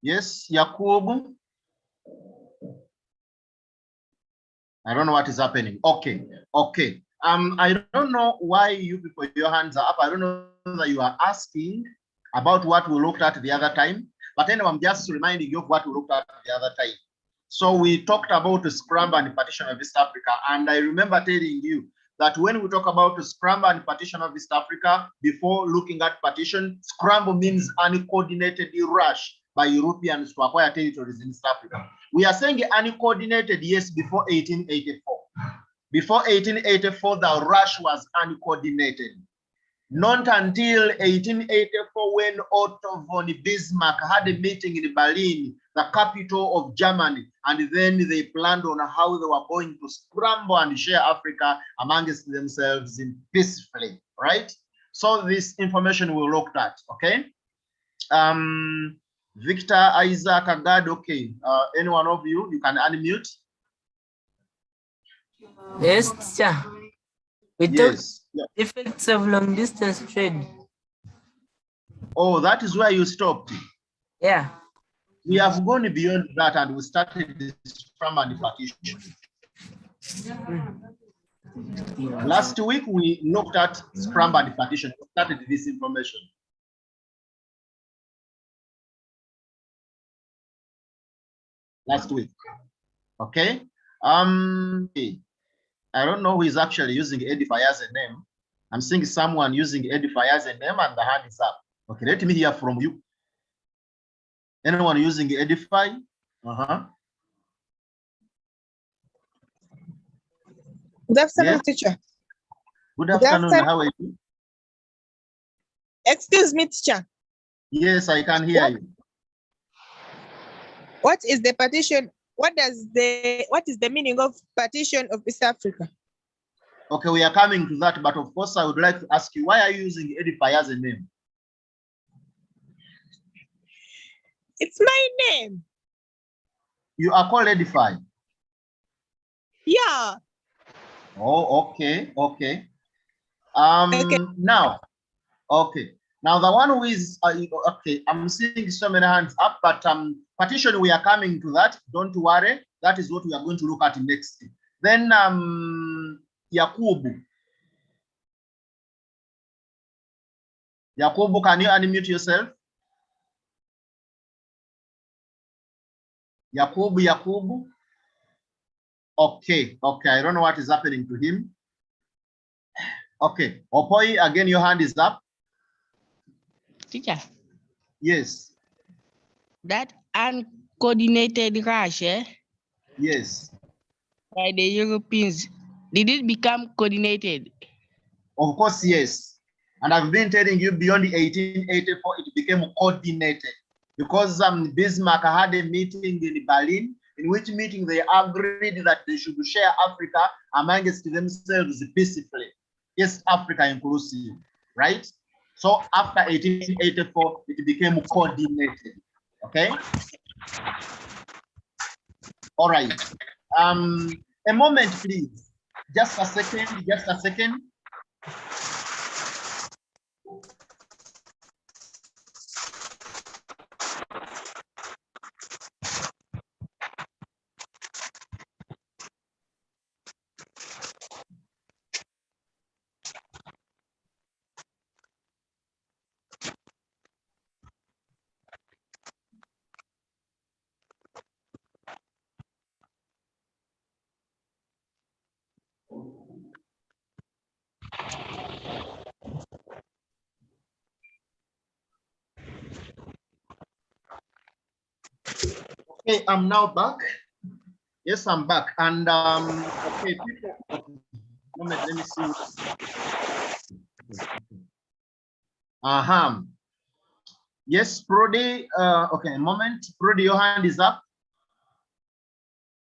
Yes, Yakub. I don't know what is happening. Okay, okay. I don't know why you people, your hands are up. I don't know that you are asking about what we looked at the other time. But anyway, I'm just reminding you of what we looked at the other time. So we talked about the scramble and partition of East Africa. And I remember telling you that when we talk about the scramble and partition of East Africa, before looking at partition, scramble means uncoordinated rush by Europeans to acquire territories in East Africa. We are saying uncoordinated, yes, before 1884. Before 1884, the rush was uncoordinated. Not until 1884, when Otto von Bismarck had a meeting in Berlin, the capital of Germany, and then they planned on how they were going to scramble and share Africa amongst themselves peacefully, right? So this information we looked at, okay? Victor, Isaac, Agad, okay. Any one of you, you can unmute. Yes, teacher. We Yes. talked effects of long distance trade. Oh, that is where you stopped. Yeah. We have gone beyond that and we started this scramble and partition. Last week we looked at scramble and partition. We started this information. Last week. Okay. I don't know who is actually using Edify as a name. I'm seeing someone using Edify as a name and the hand is up. Okay, let me hear from you. Anyone using Edify? Good afternoon, yes. Teacher. Good afternoon. How are you? Excuse me, teacher. Yes, I can hear you. What is the partition? What is the meaning of partition of East Africa? Okay, we are coming to that, but of course I would like to ask you, why are you using Edify as a name? It's my name. You are called Edify? Yeah. Oh, okay, okay. Now, okay. Now the one who is okay, I'm seeing so many hands up, but partition, we are coming to that. Don't worry. That is what we are going to look at next. Then Yakubu. Yakubu, can you unmute yourself? Yakubu. Okay, okay. I don't know what is happening to him. Okay. Opoi, again, your hand is up. Teacher. Yes. That uncoordinated rush, eh? Yes. By the Europeans, did it become coordinated? Of course, yes. And I've been telling you beyond 1884, it became coordinated because Bismarck had a meeting in Berlin, in which meeting they agreed that they should share Africa amongst themselves peacefully, East Africa inclusive, right? So after 1884, it became coordinated, okay? All right. A moment, please. Just a second. Okay, I'm now back. Yes, I'm back. And okay, people. Moment, let me see. Yes, Brody. Okay, a moment. Brody, your hand is up.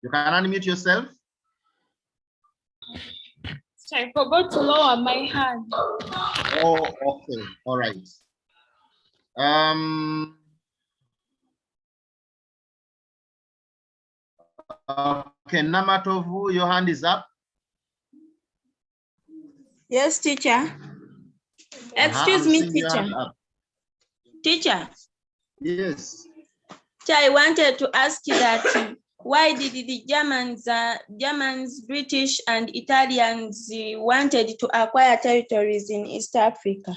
You can unmute yourself. I forgot to lower my hand. Oh, okay. All right. Okay, Namatovu, your hand is up. Yes, teacher. Excuse me, teacher. Up. Teacher. Yes. I wanted to ask you that why did the Germans, British, and Italians wanted to acquire territories in East Africa?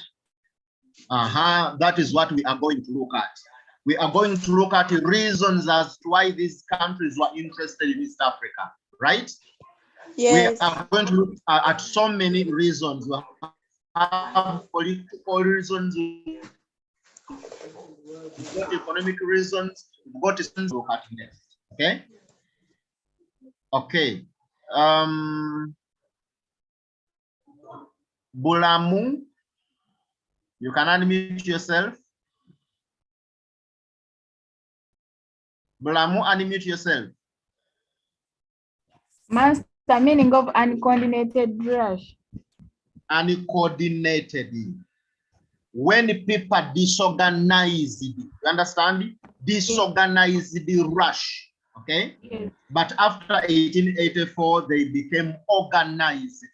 That is what we are going to look at. We are going to look at the reasons as to why these countries were interested in East Africa, right? Yes. We are going to look at so many reasons. We have political reasons, we've got economic reasons, we've got reasons to look at next. Okay? Okay. Bulamu, you can unmute yourself. Bulamu, unmute yourself. Master, meaning of uncoordinated rush. Uncoordinated. When people disorganized, you understand? Disorganized the rush. Okay? Yes. But after 1884, they became organized.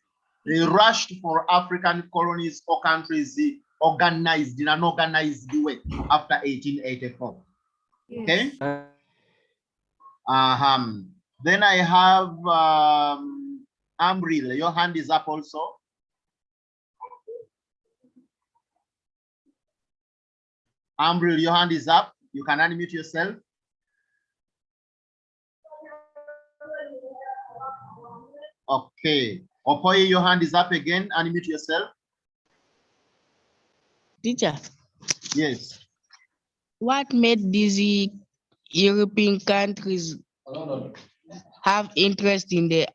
They rushed for African colonies or countries organized in an organized way after 1884. Yes. Okay? Then I have Amril. Your hand is up also. Amril, your hand is up. You can unmute yourself. Okay. Opoye, your hand is up again. Unmute yourself. Teacher, Yes. what made these European countries have interest in the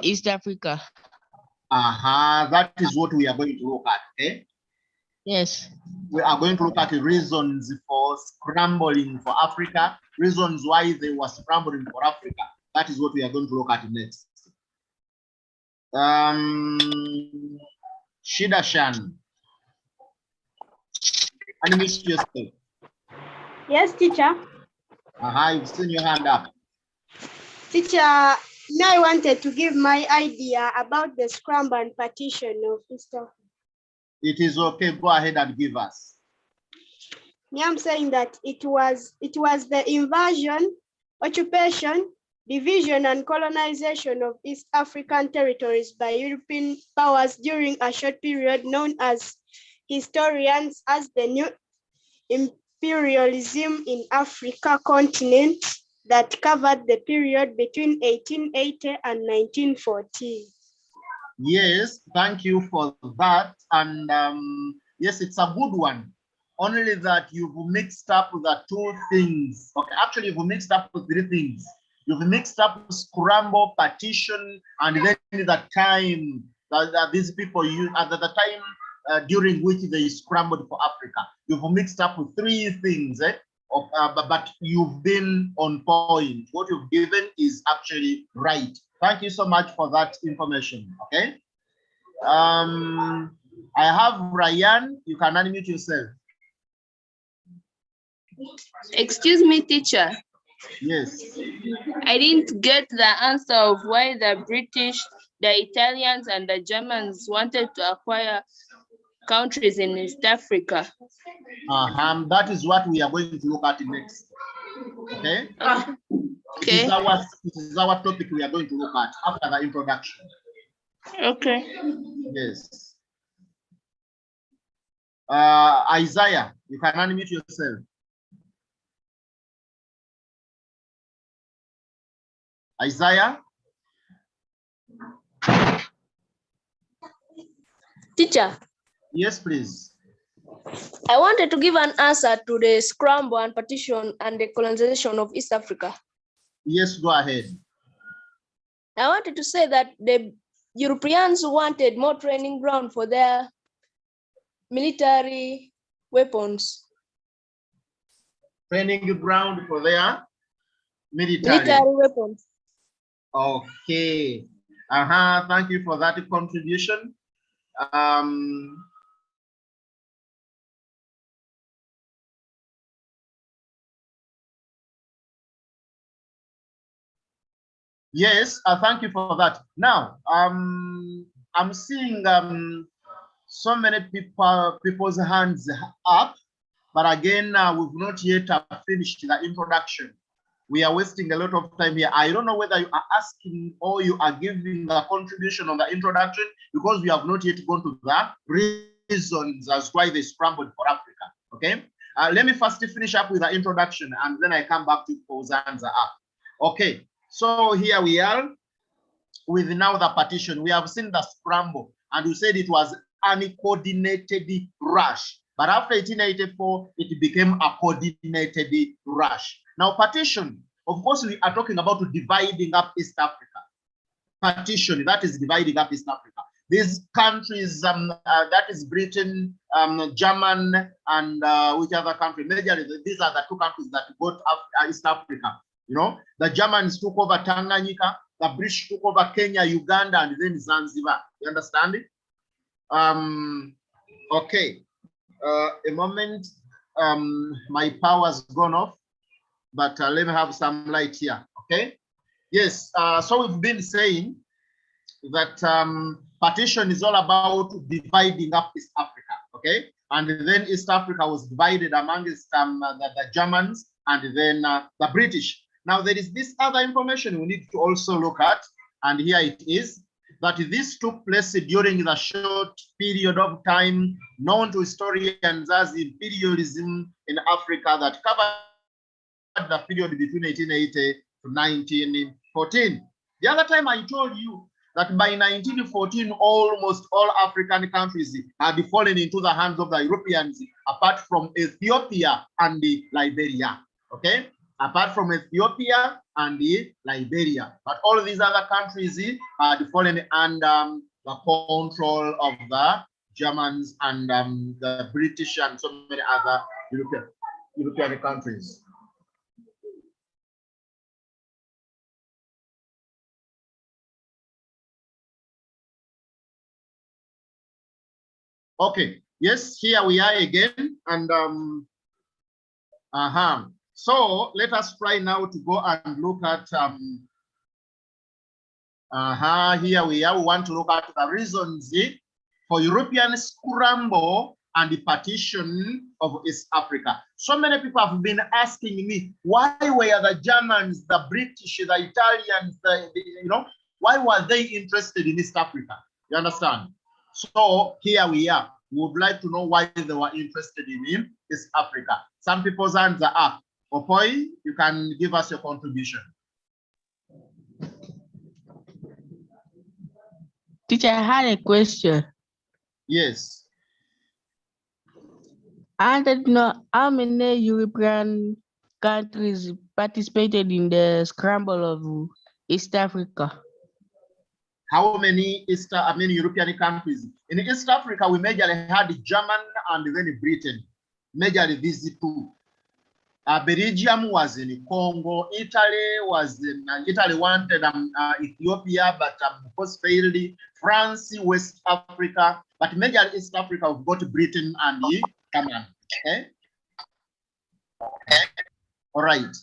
East Africa? That is what we are going to look at. Okay. Yes. We are going to look at the reasons for scrambling for Africa, reasons why they were scrambling for Africa. That is what we are going to look at next. Shida Shan, unmute yourself. Yes, teacher. You've seen your hand up. Teacher, now I wanted to give my idea about the scramble and partition of East Africa. It is okay. Go ahead and give us. Yeah, I'm saying that it was the invasion, occupation, division, and colonization of East African territories by European powers during a short period known as historians as the New Imperialism in Africa continent that covered the period between 1880 and 1940. Yes, thank you for that. And yes, it's a good one. Only that you've mixed up the two things. Okay, actually, you've mixed up with three things. You've mixed up scramble, partition, and then the time that these people use at the time during which they scrambled for Africa. You've mixed up with three things, but you've been on point. What you've given is actually right. Thank you so much for that information. Okay. I have Ryan. You can unmute yourself. Excuse me, teacher. Yes. I didn't get the answer of why the British, the Italians, and the Germans wanted to acquire countries in East Africa. That is what we are going to look at next. Okay. Okay. It is our topic we are going to look at after the introduction. Okay. Yes. Isaiah, you can unmute yourself. Isaiah? Teacher. Yes, please. I wanted to give an answer to the scramble and partition and the colonization of East Africa. Yes, go ahead. I wanted to say that the Europeans wanted more training ground for their military weapons. Training ground for their military weapons. Okay. Thank you for that contribution. Yes, thank you for that. Now, I'm seeing so many people's hands up, But again, we've not yet finished the introduction. We are wasting a lot of time here. I don't know whether you are asking or you are giving a contribution on the introduction, because we have not yet gone to the reasons as why they scrambled for Africa. Okay. Let me first finish up with the introduction, and then I come back to Zanza. Okay. So here we are with now the partition. We have seen the scramble, and we said it was uncoordinated rush. But after 1884, it became a coordinated rush. Now, partition, of course, we are talking about dividing up East Africa. Partition, that is dividing up East Africa. These countries, that is Britain, German, and which other country? Majorly, these are the two countries that got East Africa. You know, the Germans took over Tanganyika, the British took over Kenya, Uganda, and then Zanzibar. You understand it? Okay. A moment, my power's gone off, but let me have some light here. Okay. Yes. So we've been saying that partition is all about dividing up East Africa. Okay. And then East Africa was divided amongst the Germans and then the British. Now there is this other information we need to also look at, and here it is, that this took place during the short period of time known to historians as imperialism in Africa that covered the period between 1880 to 1914. The other time I told you that by 1914, almost all African countries had fallen into the hands of the Europeans, apart from Ethiopia and Liberia. Okay? Apart from Ethiopia and Liberia. But all of these other countries had fallen under the control of the Germans and the British and so many other European countries. Okay, yes, here we are again. And so let us try now to go and look at here we are. We want to look at the reasons for European scramble and the partition of East Africa. So many people have been asking me, why were the Germans, the British, the Italians, why were they interested in East Africa? You understand? So here we are. We would like to know why they were interested in East Africa. Some people's hands are up. Opoi, you can give us your contribution. Teacher, I had a question. Yes. I wanted to know how many European countries participated in the scramble of East Africa. How many European countries? In East Africa, we majorly had German and then Britain. Majorly these two. Belgium was in Congo. Italy was in Italy wanted Ethiopia, but of course failed. France, West Africa, but major East Africa we've got Britain and Germany. Okay. All right.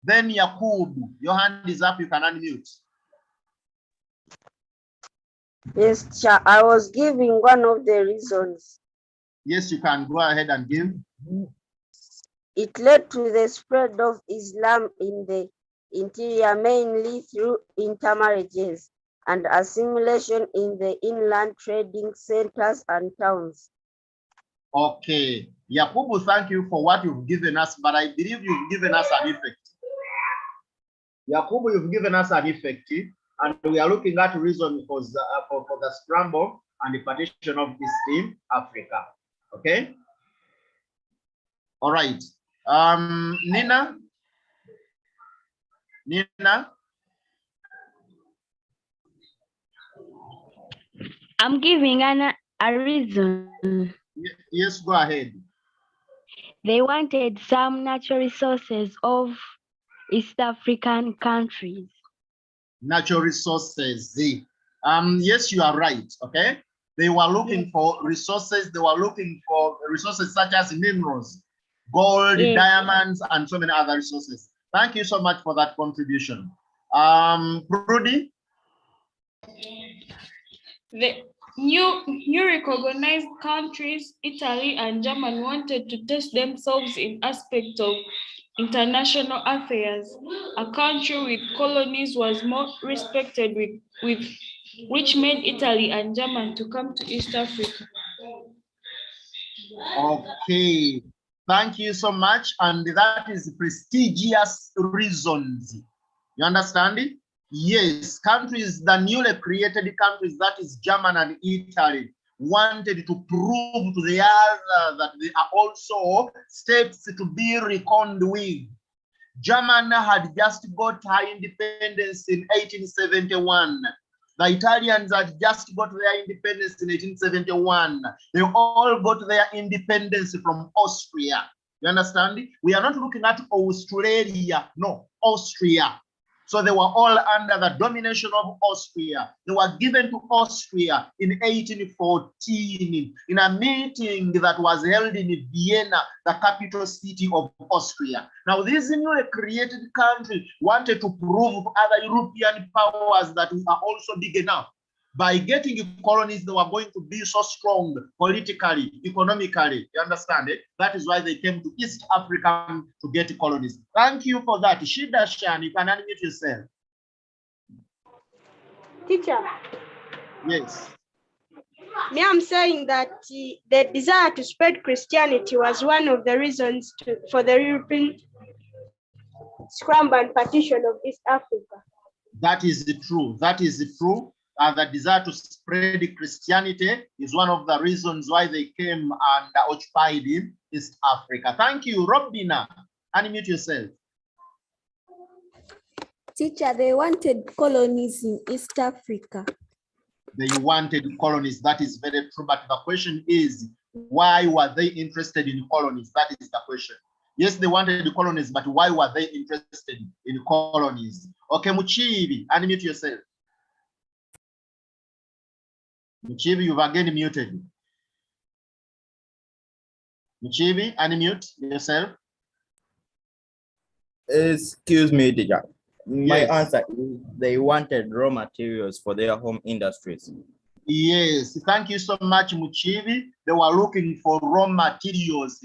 Then Yakub, your hand is up. You can unmute. Yes, I was giving one of the reasons. Yes, you can go ahead and give. It led to the spread of Islam in the interior, mainly through intermarriages and assimilation in the inland trading centers and towns. Okay. Yakubu, thank you for what you've given us, but I believe you've given us an effect. Yakubu, you've given us an effect, and we are looking at reason for the scramble and the partition of East Africa. Okay. All right. Nina. I'm giving a reason. Yes, go ahead. They wanted some natural resources of East African countries. Natural resources. Yes, you are right. Okay. They were looking for resources. They were looking for resources such as minerals, gold, diamonds, and so many other resources. Thank you so much for that contribution. Rudy? New recognized countries, Italy and Germany, wanted to test themselves in aspects of international affairs. A country with colonies was more respected, which made Italy and Germany to come to East Africa. Okay, thank you so much. And that is prestigious reasons. You understand it? Yes, countries, the newly created countries, that is Germany and Italy, wanted to prove to the other that they are also states to be reckoned with. Germany had just got her independence in 1871. The Italians had just got their independence in 1871. They all got their independence from Austria. You understand? We are not looking at Australia, no, Austria. So they were all under the domination of Austria. They were given to Austria in 1814 in a meeting that was held in Vienna, the capital city of Austria. Now, this newly created country wanted to prove to other European powers that we are also big enough. By getting colonies, they were going to be so strong politically, economically. You understand it? That is why they came to East Africa to get colonies. Thank you for that. Shida Shan, you can unmute yourself. Teacher. Yes. Me, I'm saying that the desire to spread Christianity was one of the reasons for the European scramble and partition of East Africa. That is true. That is true. The desire to spread Christianity is one of the reasons why they came and occupied in East Africa. Thank you, Robina. Unmute yourself. Teacher, they wanted colonies in East Africa. They wanted colonies. That is very true. But the question is, why were they interested in colonies? That is the question. Yes, they wanted colonies, but why were they interested in colonies? Okay, Muchibi, unmute yourself. Muchibi, you've again muted. Muchibi, unmute yourself. Excuse me, teacher. My Yes. answer is they wanted raw materials for their home industries. Yes, thank you so much, Muchibi. They were looking for raw materials.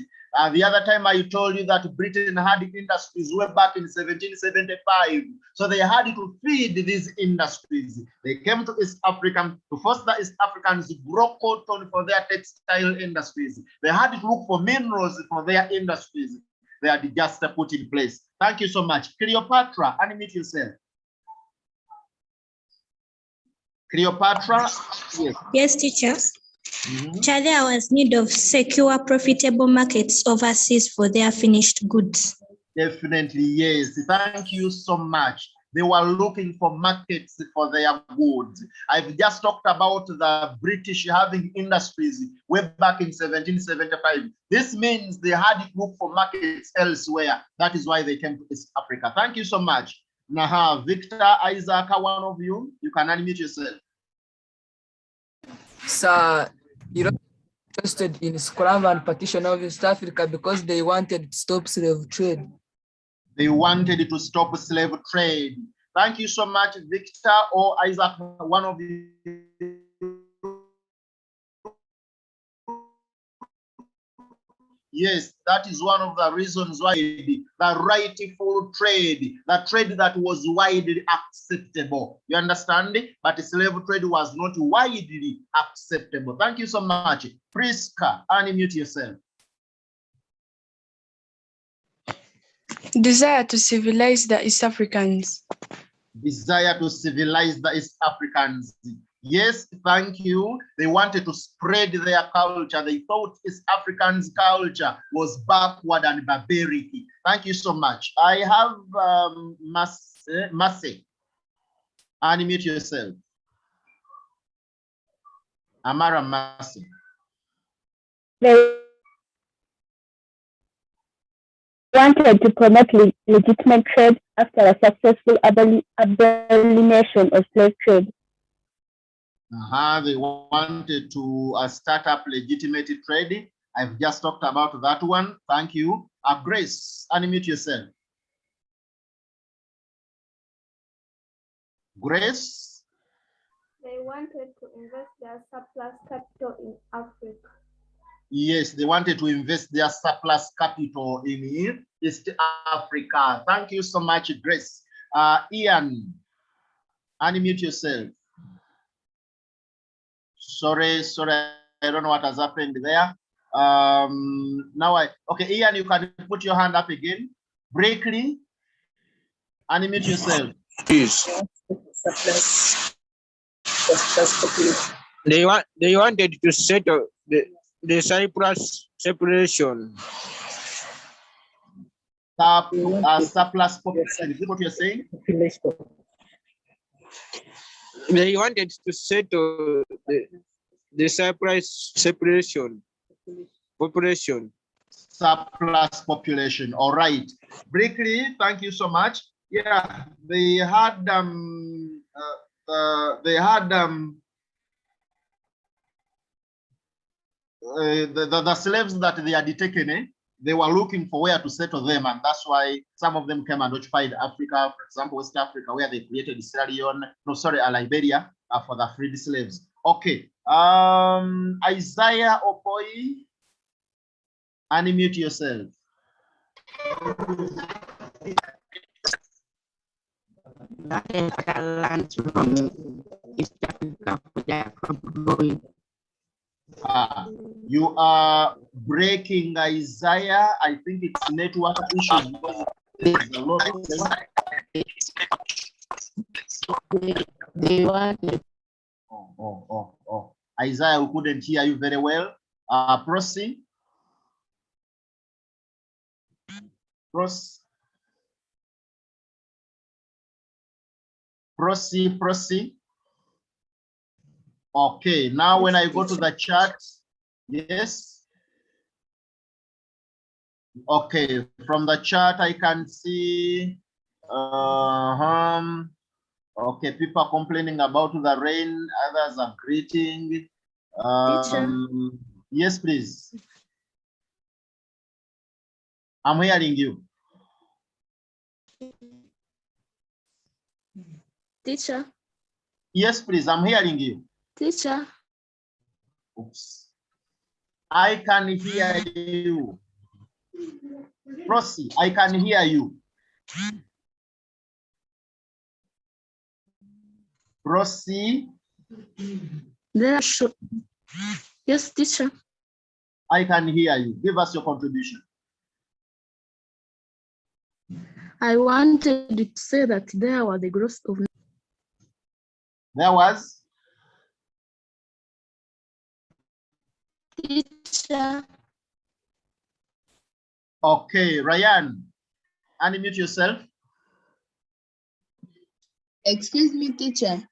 The other time I told you that Britain had industries way back in 1775. So they had to feed these industries. They came to East Africa to force the East Africans to grow cotton for their textile industries. They had to look for minerals for their industries. They had just put in place. Thank you so much. Cleopatra, unmute yourself. Cleopatra, yes. Yes, teacher. There was need of secure, profitable markets overseas for their finished goods. Definitely, yes. Thank you so much. They were looking for markets for their goods. I've just talked about the British having industries way back in 1775. This means they had to look for markets elsewhere. That is why they came to East Africa. Thank you so much. Now, Victor, Isaac, one of you, you can unmute yourself. Sir, you're interested in scramble and partition of East Africa because they wanted to stop slave trade. They wanted to stop slave trade. Thank you so much, Victor or Isaac, one of you. Yes, that is one of the reasons why the rightful trade, the trade that was widely acceptable. You understand? But slave trade was not widely acceptable. Thank you so much. Priska, unmute yourself. Desire to civilize the East Africans. Desire to civilize the East Africans. Yes, thank you. They wanted to spread their culture. They thought East Africans' culture was backward and barbaric. Thank you so much. I have Massey. Unmute yourself. Amara Massey. They wanted to promote legitimate trade after a successful abolition of slave trade. They wanted to start up legitimate trade. I've just talked about that one. Thank you. Grace, unmute yourself. Grace. They wanted to invest their surplus capital in Africa. Yes, they wanted to invest their surplus capital in East Africa. Thank you so much, Grace. Ian, unmute yourself. Sorry, I don't know what has happened there. Okay, Ian, you can put your hand up again. Breakley, unmute yourself. Please. They wanted to settle the Cyprus separation. Surplus population, is it what you're saying? They wanted to settle the Cyprus separation population. Surplus population. All right. Briefly, thank you so much. Yeah, they had the slaves that they had taken, they were looking for where to settle them, and that's why some of them came and occupied Africa, for example, West Africa, where they created Liberia for the freed slaves. Okay. Isaiah Opoi, unmute yourself. Lands from East Africa for their crop growing. You are breaking, Isaiah. I think it's network issues. There's a lot of they wanted. Oh. Isaiah, we couldn't hear you very well. Proceed. Proceed. Okay, now when I go to the chat, yes. Okay, from the chat I can see okay, people are complaining about the rain, others are greeting. Yes, please. I'm hearing you. Teacher. Yes, please, I'm hearing you. Teacher. Oops. I can hear you. Proceed, I can hear you. Proceed. Yes, teacher. I can hear you. Give us your contribution. I wanted to say that there was the growth of. There was? Teacher. Okay, Ryan, unmute yourself. Excuse me, teacher.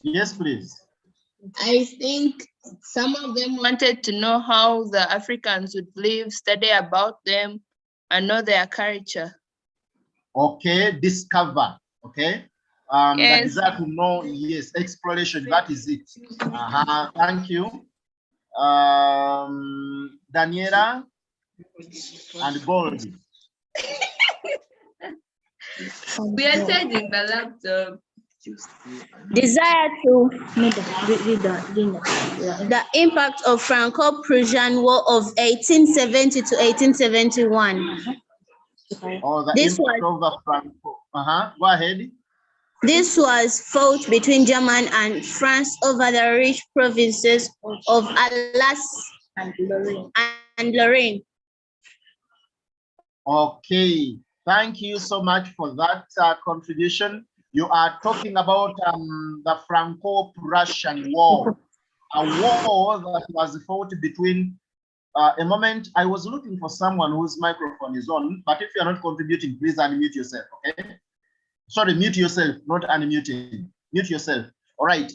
Yes, please. I think some of them wanted to know how the Africans would live, study about them, and know their culture. Okay, discover. Okay. Yes. The desire to know, yes, exploration, that is it. Thank you. Daniela and Goldie. We are charging the laptop. Desire to the impact of Franco-Prussian War of 1870 to 1871. Oh, the This impact of the Franco. Go ahead. This was fought between Germany and France over the rich provinces of Alsace and Lorraine. Okay, thank you so much for that contribution. You are talking about the Franco-Prussian War, a war that was fought between, a moment, I was looking for someone whose microphone is on, but if you're not contributing, please unmute yourself, okay? Sorry, mute yourself, not unmuting, mute yourself. All right,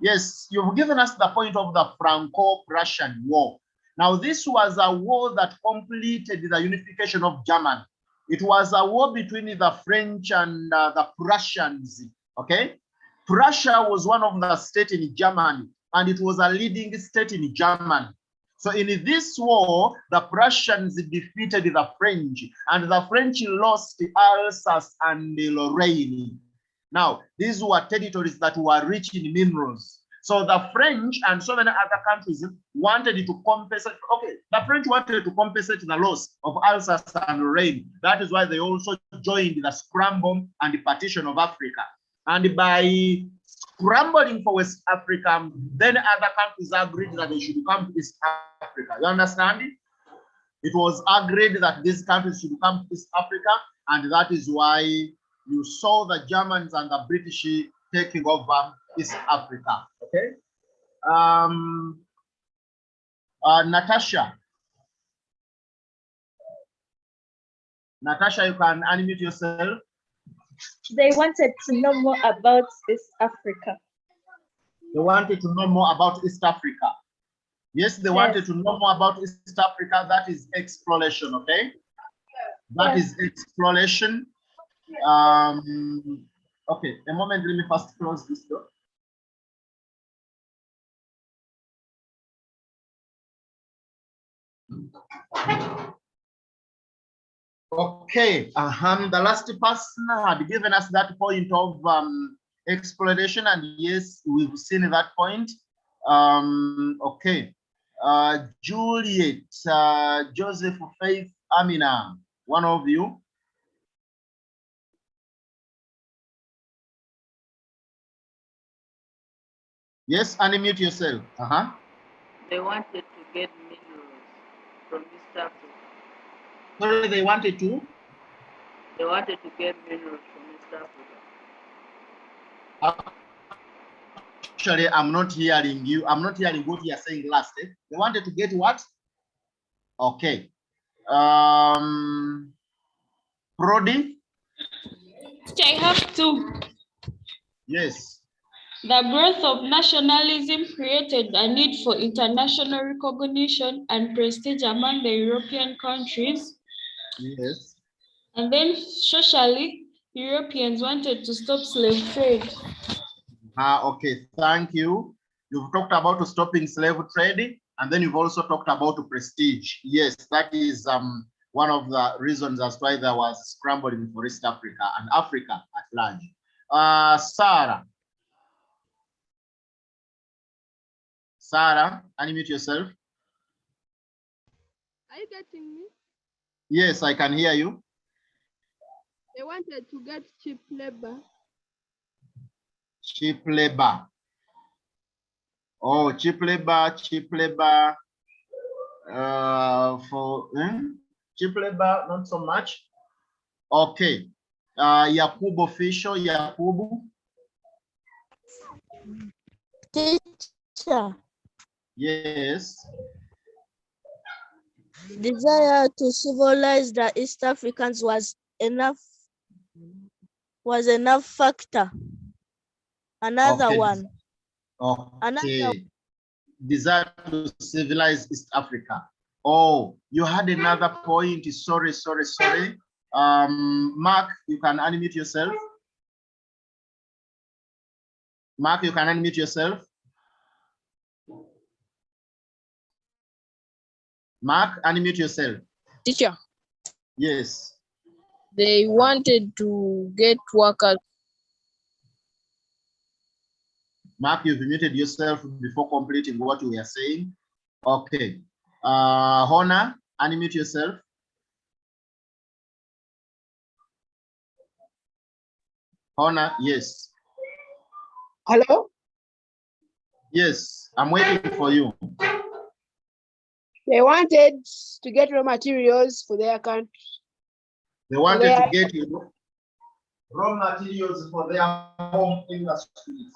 yes, you've given us the point of the Franco-Prussian War. Now, this was a war that completed the unification of Germany. It was a war between the French and the Prussians, okay? Prussia was one of the states in Germany, and it was a leading state in Germany. So in this war, the Prussians defeated the French, and the French lost Alsace and Lorraine. Now, these were territories that were rich in minerals. So the French and so many other countries wanted to compensate. Okay, the French wanted to compensate the loss of Alsace and Lorraine. That is why they also joined the scramble and the partition of Africa. And by scrambling for West Africa, then other countries agreed that they should come to East Africa. You understand? It was agreed that these countries should come to East Africa, and that is why you saw the Germans and the British taking over East Africa. Okay. Natasha. Natasha, you can unmute yourself. They wanted to know more about East Africa. They wanted to know more about East Africa. Yes, they wanted to know more about East Africa. That is exploration, okay? That is exploration. Okay, a moment, let me first close this door. Okay, the last person had given us that point of exploration, and yes, we've seen that point. Okay, Juliet, Joseph, Faith, Amina, one of you. Yes, unmute yourself. They wanted to get minerals from East Africa. Sorry, they wanted to? They wanted to get minerals from East Africa. Actually, I'm not hearing you. I'm not hearing what you are saying last. They wanted to get what? Okay. Brody? I have two. Yes. The growth of nationalism created a need for international recognition and prestige among the European countries. Yes. And then socially, Europeans wanted to stop slave trade. Okay, thank you. You've talked about stopping slave trade, and then you've also talked about prestige. Yes, that is one of the reasons as why there was scrambling for East Africa and Africa at large. Sarah. Sarah, unmute yourself. Are you getting me? Yes, I can hear you. They wanted to get cheap labor. Cheap labor. Oh, cheap labor. Cheap labor, not so much. Okay. Yakubu official, Yakubu. Teacher. Yes. Desire to civilize the East Africans was enough factor. Another one. Okay. Another. Desire to civilize East Africa. Oh, you had another point. Sorry. Mark, you can unmute yourself. Mark, you can unmute yourself. Mark, unmute yourself. Teacher. Yes. They wanted to get workers. Mark, you've muted yourself before completing what we are saying. Okay. Hona, unmute yourself. Hona, yes. Hello? Yes, I'm waiting for you. They wanted to get raw materials for their country. They wanted to get raw materials for their home industries.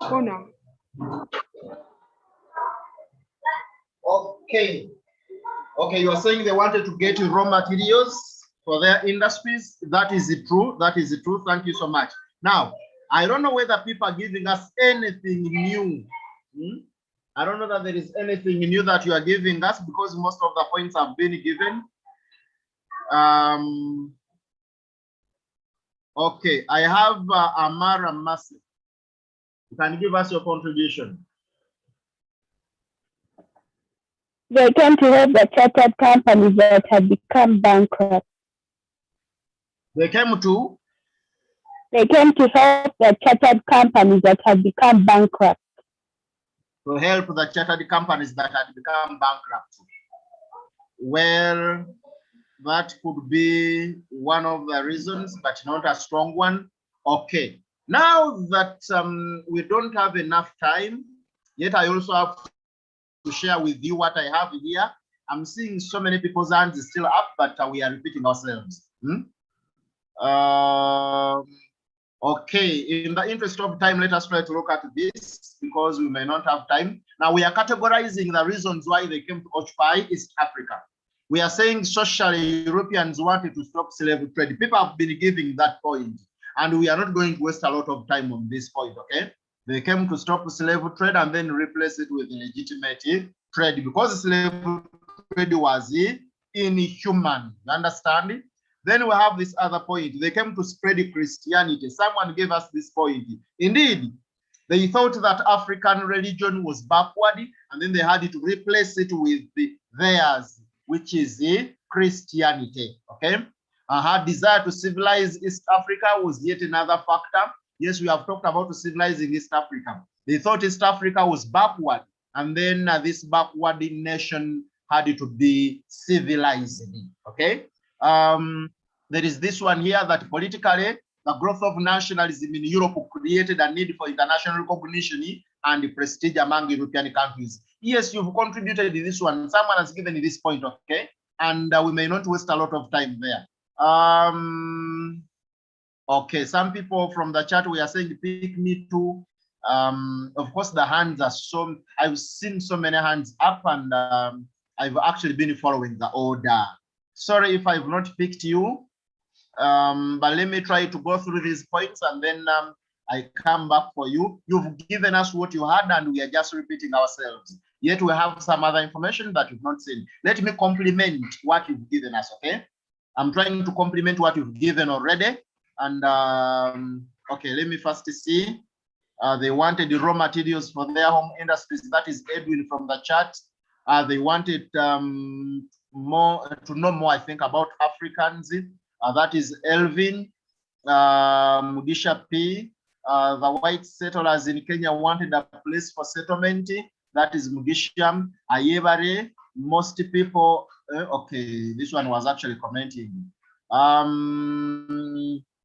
Oh, no. Okay. Okay, you are saying they wanted to get raw materials for their industries. That is true. That is true. Thank you so much. Now, I don't know whether people are giving us anything new. I don't know that there is anything new that you are giving us because most of the points have been given. Okay, I have Amara Masi. You can give us your contribution. They came to help the chartered companies that had become bankrupt. They came to? They came to help the chartered companies that had become bankrupt. To help the chartered companies that had become bankrupt. Well, that could be one of the reasons, but not a strong one. Okay. Now that we don't have enough time, yet I also have to share with you what I have here. I'm seeing so many people's hands is still up, but we are repeating ourselves. Okay, in the interest of time, let us try to look at this because we may not have time. Now we are categorizing the reasons why they came to occupy East Africa. We are saying socially Europeans wanted to stop slave trade. People have been giving that point, and we are not going to waste a lot of time on this point, okay? They came to stop slave trade and then replace it with legitimate trade because slave trade was inhuman. You understand? Then we have this other point. They came to spread Christianity. Someone gave us this point. Indeed, they thought that African religion was backward, and then they had to replace it with theirs, which is Christianity. Okay. Her desire to civilize East Africa was yet another factor. Yes, we have talked about civilizing East Africa. They thought East Africa was backward, and then this backward nation had to be civilized. Okay. There is this one here that politically, the growth of nationalism in Europe created a need for international recognition and prestige among European countries. Yes, you've contributed to this one. Someone has given this point, okay? And we may not waste a lot of time there. Okay, some people from the chat, we are saying pick me too. Of course, the hands are so, I've seen so many hands up, and I've actually been following the order. Sorry if I've not picked you, but let me try to go through these points and then I come back for you. You've given us what you had and we are just repeating ourselves. Yet we have some other information that you've not seen. Let me complement what you've given us, okay? I'm trying to complement what you've given already. And okay, let me first see. They wanted the raw materials for their home industries. That is Edwin from the chat. They wanted more to know more, I think, about Africans. That is Elvin, Mugisha P. The white settlers in Kenya wanted a place for settlement. That is Mugisha Ayebare. Most people, okay, this one was actually commenting.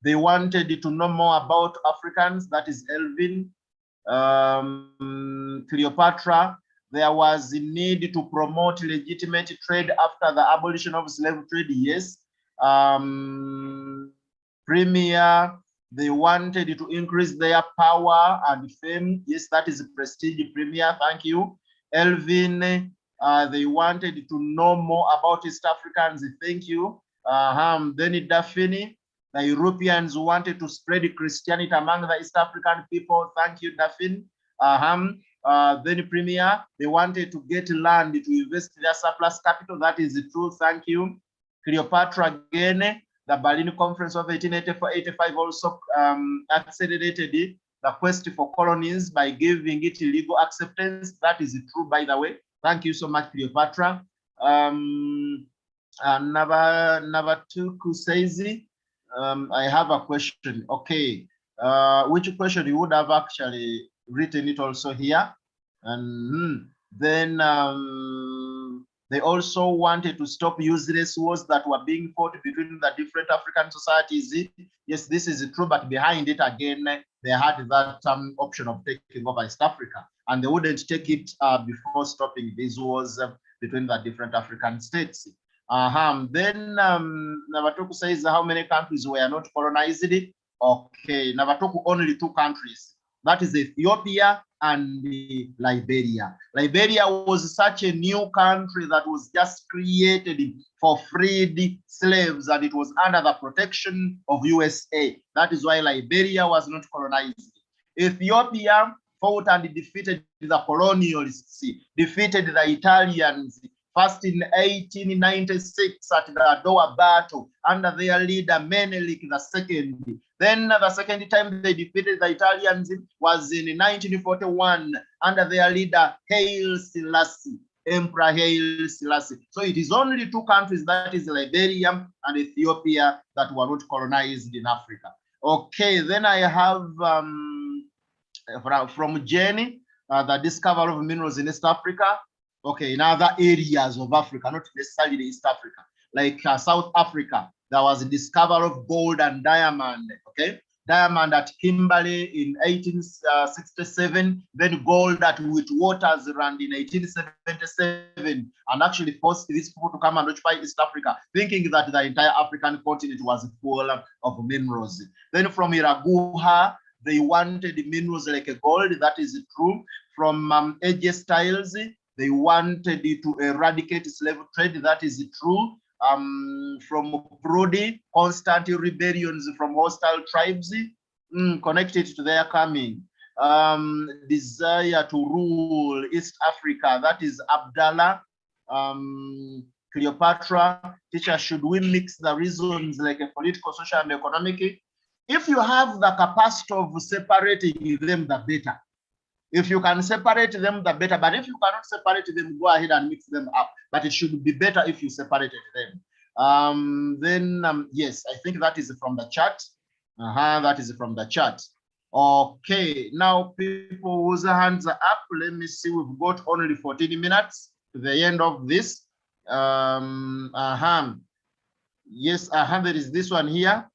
They wanted to know more about Africans. That is Elvin. Cleopatra. There was a need to promote legitimate trade after the abolition of slave trade. Yes. Premier, they wanted to increase their power and fame. Yes, that is prestige. Premier, thank you. Elvin, they wanted to know more about East Africans. Thank you. Then Daphne, the Europeans wanted to spread Christianity among the East African people. Thank you, Daphne. Then Premier, they wanted to get land to invest their surplus capital. That is true. Thank you. Cleopatra again, the Berlin Conference of 1884-85 also accelerated the quest for colonies by giving it legal acceptance. That is true, by the way. Thank you so much, Cleopatra. Navatuku says, I have a question. Okay, which question you would have actually written it also here? And then they also wanted to stop useless wars that were being fought between the different African societies. Yes, this is true, but behind it again, they had that option of taking over East Africa, and they wouldn't take it before stopping these wars between the different African states. Then Navatuku says how many countries were not colonized. Okay, Navatuku, only 2 countries. That is Ethiopia and Liberia. Liberia was such a new country that was just created for freed slaves, and it was under the protection of USA. That is why Liberia was not colonized. Ethiopia fought and defeated the colonialists, defeated the Italians, first in 1896 at the Adowa Battle under their leader Menelik II. Then the second time they defeated the Italians was in 1941 under their leader Haile Selassie, Emperor Haile Selassie. So it is only 2 countries, that is Liberia and Ethiopia, that were not colonized in Africa. Okay, then I have from Jenny, the discovery of minerals in East Africa. Okay, in other areas of Africa, not necessarily East Africa, like South Africa, there was a discovery of gold and diamond. Okay, diamond at Kimberley in 1867, then gold at Witwatersrand in 1877, and actually forced these people to come and occupy East Africa, thinking that the entire African continent was full of minerals. Then from Iraguha, they wanted minerals like gold, that is true. From AJ Styles, they wanted to eradicate slave trade, that is true. From Brody, constant rebellions from hostile tribes connected to their coming. Desire to rule East Africa, that is Abdallah. Cleopatra. Teacher, should we mix the reasons like a political, social, and economic? If you have the capacity of separating them, the better. If you can separate them, the better. But if you cannot separate them, go ahead and mix them up. But it should be better if you separated them. Yes, I think that is from the chat. That is from the chat. Okay, now people whose hands are up, let me see. We've got only 14 minutes to the end of this. Yes, there is this one here.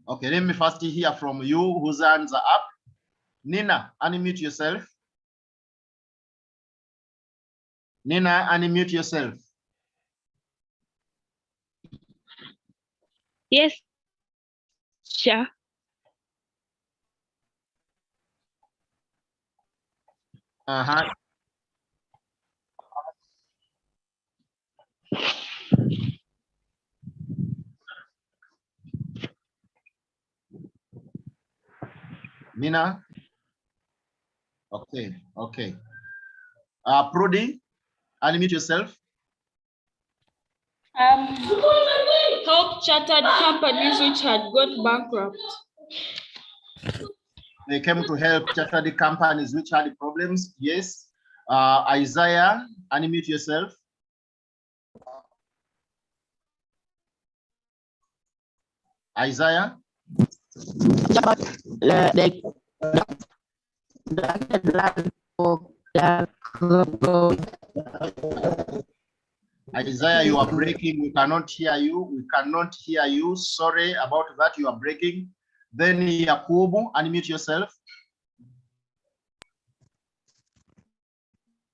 Okay, let me first hear from you whose hands are up. Nina, unmute yourself. Nina, unmute yourself. Yes, sure. Nina? Okay, okay. Prudi, unmute yourself. Help chartered companies which had gone bankrupt. They came to help chartered companies which had problems. Yes. Isaiah, unmute yourself. Isaiah? Isaiah, you are breaking. We cannot hear you. We cannot hear you. Sorry about that. You are breaking. Then Yakubu, unmute yourself.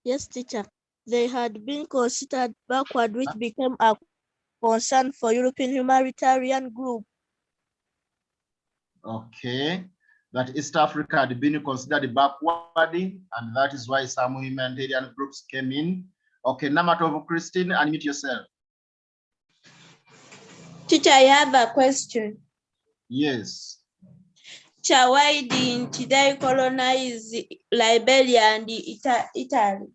Yes, teacher. They had been considered backward, which became a concern for European humanitarian group. Okay. That East Africa had been considered backward, and that is why some humanitarian groups came in. Okay, Namatov Christine, unmute yourself. Teacher, I have a question. Yes. Teacher, why didn't they colonize Liberia and Italy?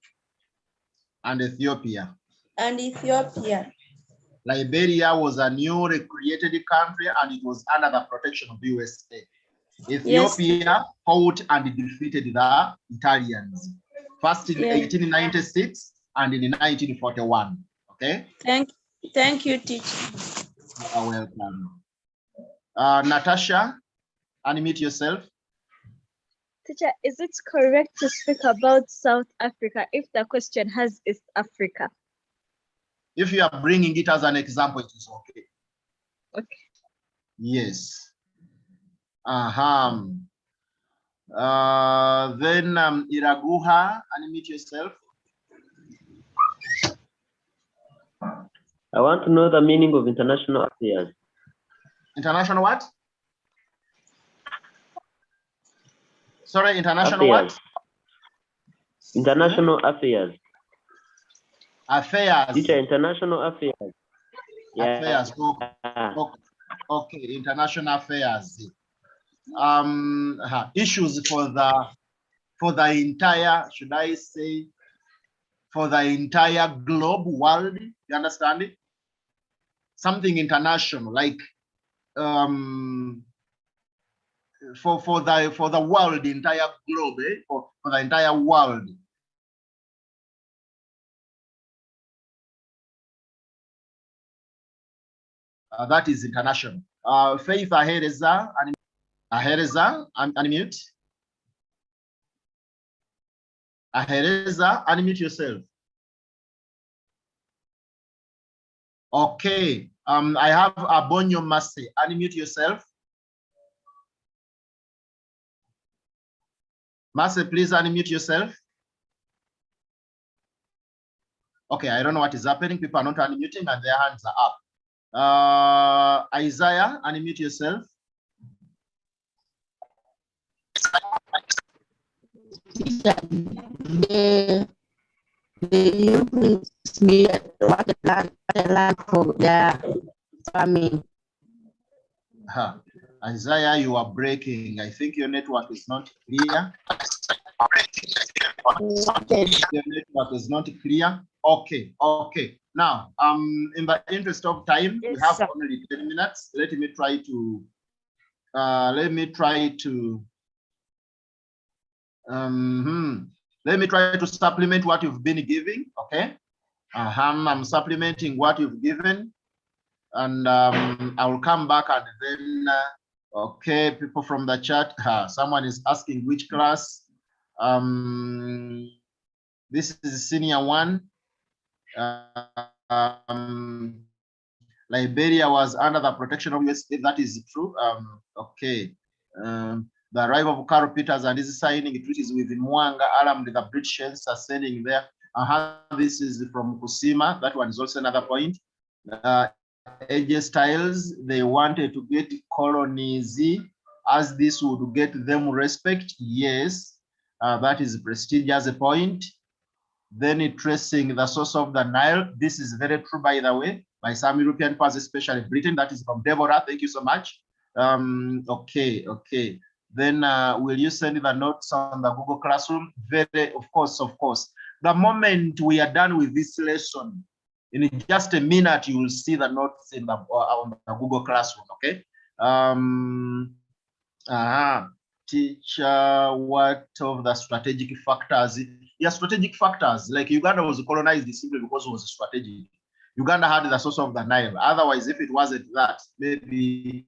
And Ethiopia. And Ethiopia. Liberia was a newly created country and it was under the protection of the USA. Ethiopia fought and defeated the Italians. First in 1896 and in 1941. Okay? Thank you, teacher. You are welcome. Natasha, unmute yourself. Teacher, is it correct to speak about South Africa if the question has East Africa? If you are bringing it as an example, it is okay. Okay. Yes. Then Iraguha, unmute yourself. I want to know the meaning of international affairs. International what? Sorry, international affairs. What? International affairs. Affairs. Teacher, international affairs. Yeah. Affairs. Okay, international affairs. Issues for the entire, should I say, for the entire globe, world. You understand it? Something international, like for the world, the entire globe, for the entire world. That is international. Faith Ahereza, unmute. Ahereza, unmute yourself. Okay. I have Abonyo Mase. Unmute yourself. Mase, please unmute yourself. Okay, I don't know what is happening. People are not unmuting and their hands are up. Isaiah, unmute yourself. The Europeans need what the land for their farming. Isaiah, you are breaking. I think your network is not clear. Your network is not clear. Okay, okay. Now, in the interest of time, we have only 10 minutes. Let me try to supplement what you've been giving. Okay. I'm supplementing what you've given, and I will come back and then okay, people from the chat, someone is asking which class. This is senior 1. Liberia was under the protection of US. That is true. Okay. The arrival of Carl Peters and his signing treaties with Mwanga, armed the Britishers are sending there. This is from Kusima. That one is also another point. AJ Styles, they wanted to get colonies as this would get them respect. Yes, that is prestigious point. Then tracing the source of the Nile. This is very true, by the way, by some European powers, especially Britain. That is from Deborah. Thank you so much. Okay, okay. Then will you send the notes on the Google Classroom? Very, of course, of course. The moment we are done with this lesson, in just a minute, you will see the notes in the on the Google Classroom. Okay. Teacher, what of the strategic factors? Yeah, strategic factors. Like Uganda was colonized simply because it was strategic. Uganda had the source of the Nile. Otherwise, if it wasn't that, maybe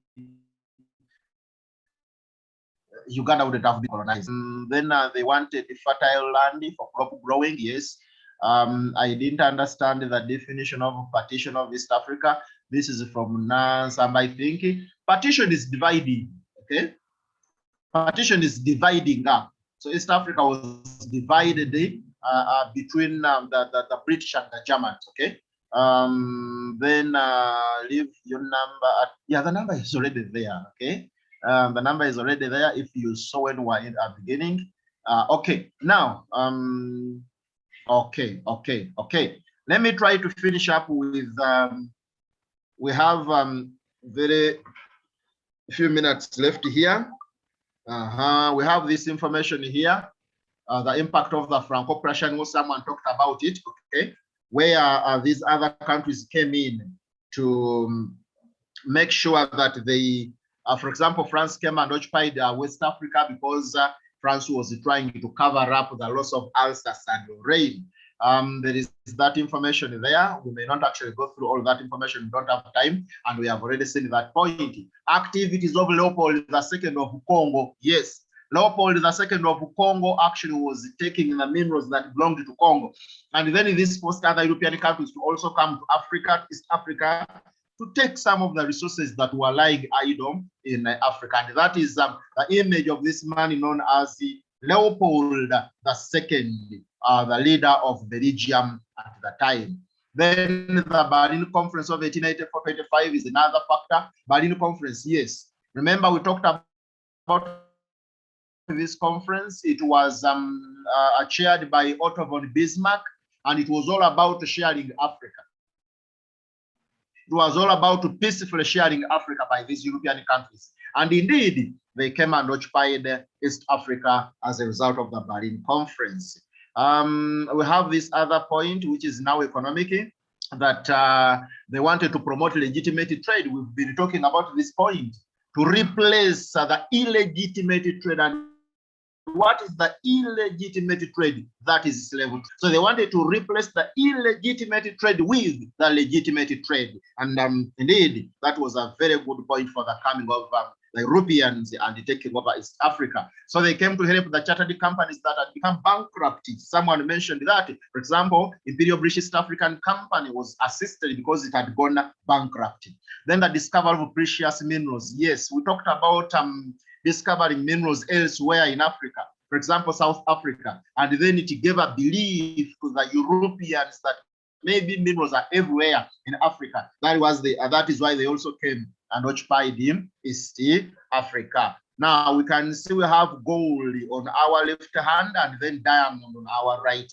Uganda wouldn't have been colonized. Then they wanted a fertile land for crop growing. Yes. I didn't understand the definition of partition of East Africa. This is from Nance, and I think partition is dividing. Okay. Partition is dividing up. So East Africa was divided between the British and the Germans. Okay. Then leave your number at, yeah, the number is already there. Okay. The number is already there if you saw when we were in the beginning. Okay, now, okay. Let me try to finish up with, we have very few minutes left here. We have this information here, the impact of the Franco-Prussian War. Someone talked about it, okay, where these other countries came in to make sure that they, for example, France came and occupied West Africa because France was trying to cover up the loss of Alsace and Lorraine. There is that information there. We may not actually go through all that information. We don't have time, and we have already seen that point. Activities of Leopold II of Congo. Yes, Leopold II of Congo actually was taking the minerals that belonged to Congo. And then this forced other European countries to also come to Africa, East Africa, to take some of the resources that were lying idle in Africa. And that is the image of this man known as the Leopold II, the leader of Belgium at the time. Then the Berlin Conference of 1884-85 is another factor. Berlin Conference, yes. Remember, we talked about this conference. It was chaired by Otto von Bismarck, and it was all about sharing Africa. It was all about peacefully sharing Africa by these European countries. And indeed, they came and occupied East Africa as a result of the Berlin Conference. We have this other point, which is now economic, that they wanted to promote legitimate trade. We've been talking about this point, to replace the illegitimate trade and what is the illegitimate trade? That is slavery. So they wanted to replace the illegitimate trade with the legitimate trade. And indeed, that was a very good point for the coming of the Europeans and taking over East Africa. So they came to help the chartered companies that had become bankrupt. Someone mentioned that, for example, Imperial British East African Company was assisted because it had gone bankrupt. Then the discovery of precious minerals. Yes, we talked about discovering minerals elsewhere in Africa, for example, South Africa. And then it gave a belief to the Europeans that maybe minerals are everywhere in Africa. That is why they also came and occupied in East Africa. Now we can see we have gold on our left hand and then diamond on our right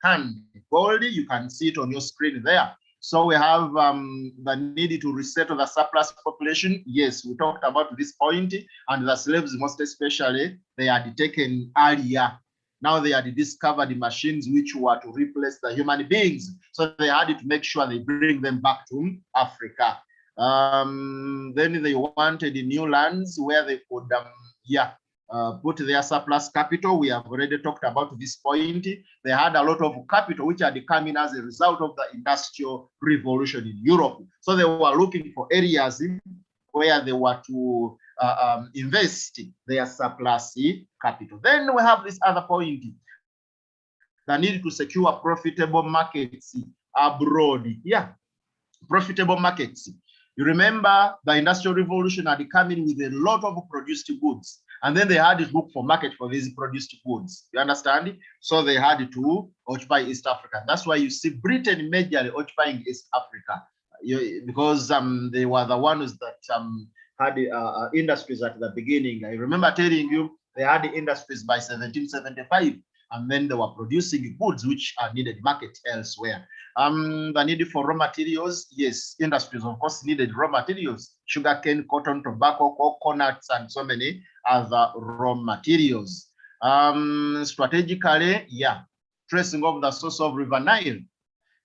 hand. Gold, you can see it on your screen there. So we have the need to resettle the surplus population. Yes, we talked about this point, and the slaves, most especially, they had taken earlier. Now they had discovered the machines which were to replace the human beings. So they had to make sure they bring them back to Africa. Then they wanted new lands where they could, put their surplus capital. We have already talked about this point. They had a lot of capital which had come in as a result of the Industrial Revolution in Europe. So they were looking for areas where they were to invest their surplus capital. Then we have this other point, the need to secure profitable markets abroad. Yeah, profitable markets. You remember the Industrial Revolution had come in with a lot of produced goods, and then they had to look for market for these produced goods. You understand? So they had to occupy East Africa. That's why you see Britain majorly occupying East Africa, because they were the ones that had industries at the beginning. I remember telling you they had industries by 1775. And then they were producing goods which are needed market elsewhere. The need for raw materials, yes, industries of course needed raw materials, sugarcane, cotton, tobacco, coconuts, and so many other raw materials. Strategically, yeah, tracing of the source of River Nile,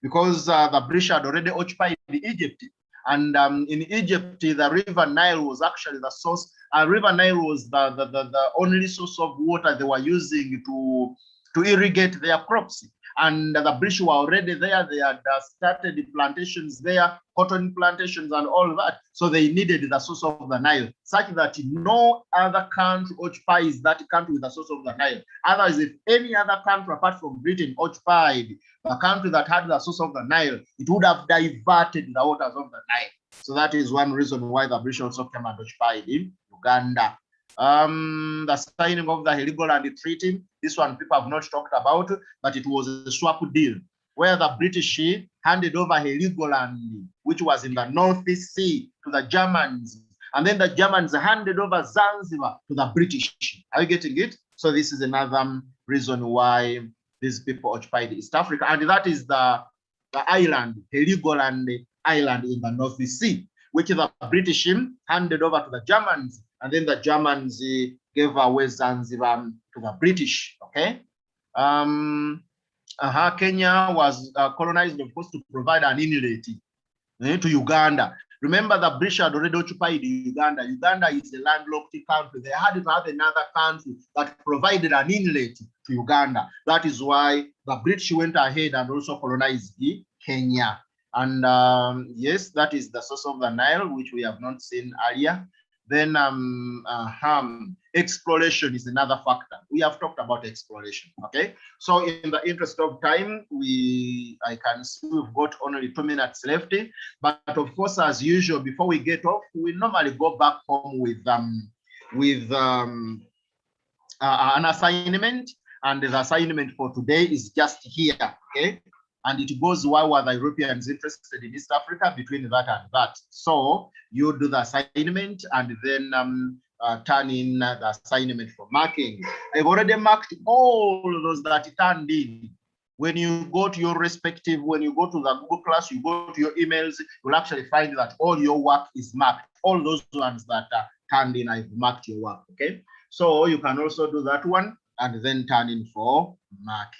because the British had already occupied Egypt. And in Egypt, the River Nile was actually the source. River Nile was the only source of water they were using to irrigate their crops. And the British were already there. They had started the plantations there, cotton plantations and all that. So they needed the source of the Nile, such that no other country occupies that country with the source of the Nile. Otherwise, if any other country apart from Britain occupied the country that had the source of the Nile, it would have diverted the waters of the Nile. So that is one reason why the British also came and occupied in Uganda. The signing of the Heligoland Treaty, this one people have not talked about, but it was a swap deal where the British handed over Heligoland, which was in the North Sea, to the Germans, and then the Germans handed over Zanzibar to the British. Are you getting it? So this is another reason why these people occupied East Africa, and that is the island, Heligoland Island in the North Sea, which the British handed over to the Germans. And then the Germans gave away Zanzibar to the British, okay? Kenya was colonized, of course, to provide an inlet to Uganda. Remember, the British had already occupied Uganda. Uganda is a landlocked country. They had to have another country that provided an inlet to Uganda. That is why the British went ahead and also colonized Kenya. And yes, that is the source of the Nile, which we have not seen earlier. Then exploration is another factor. We have talked about exploration, okay? So in the interest of time, I can see we've got only 2 minutes left. But of course, as usual, before we get off, we normally go back home with an assignment. And the assignment for today is just here, okay? And it goes, why were the Europeans interested in East Africa, between that and that. So you do the assignment and then turn in the assignment for marking. I've already marked all those that turned in. When you go to your respective, when you go to the Google class, you go to your emails, you'll actually find that all your work is marked. All those ones that are turned in, I've marked your work, okay? So you can also do that one and then turn in for marking.